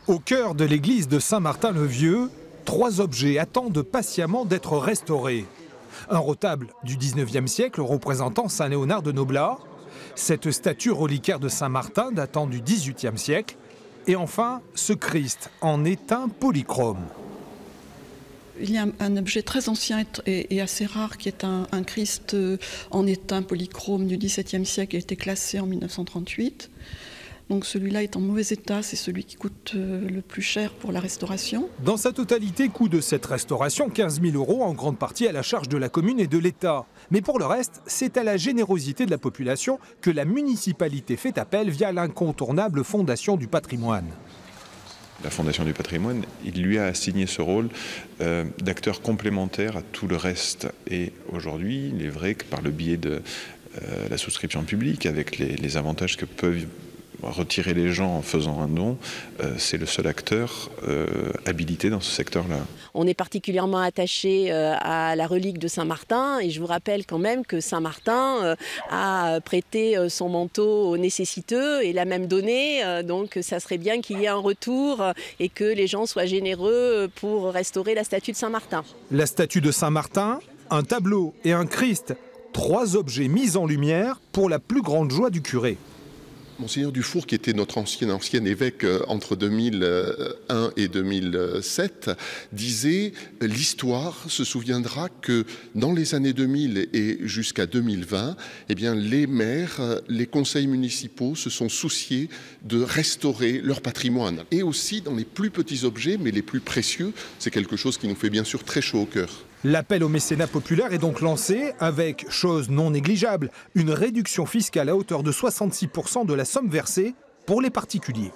Au cœur de l'église de Saint-Martin-le-Vieux, 3 objets attendent patiemment d'être restaurés. Un retable du 19e siècle représentant Saint Léonard de Noblat, cette statue reliquaire de Saint-Martin datant du 18e siècle, et enfin ce Christ en étain polychrome. Il y a un objet très ancien et assez rare qui est un Christ en étain polychrome du XVIIe siècle qui a été classé en 1938. Donc celui-là est en mauvais état, c'est celui qui coûte le plus cher pour la restauration. Dans sa totalité, coût de cette restauration 15 000 € en grande partie à la charge de la commune et de l'État. Mais pour le reste, c'est à la générosité de la population que la municipalité fait appel via l'incontournable Fondation du patrimoine. La Fondation du patrimoine, il lui a assigné ce rôle d'acteur complémentaire à tout le reste. Et aujourd'hui, il est vrai que par le biais de la souscription publique, avec les avantages que peuvent retirer les gens en faisant un don, c'est le seul acteur habilité dans ce secteur-là. On est particulièrement attaché à la relique de Saint-Martin et je vous rappelle quand même que Saint-Martin a prêté son manteau aux nécessiteux et l'a même donné, donc ça serait bien qu'il y ait un retour et que les gens soient généreux pour restaurer la statue de Saint-Martin. La statue de Saint-Martin, un tableau et un Christ, 3 objets mis en lumière pour la plus grande joie du curé. Monseigneur Dufour, qui était notre ancien évêque entre 2001 et 2007, disait « L'histoire se souviendra que dans les années 2000 et jusqu'à 2020, eh bien, les maires, les conseils municipaux se sont souciés de restaurer leur patrimoine. Et aussi dans les plus petits objets, mais les plus précieux, c'est quelque chose qui nous fait bien sûr très chaud au cœur. » L'appel au mécénat populaire est donc lancé avec, chose non négligeable, une réduction fiscale à hauteur de 66% de la somme versée pour les particuliers.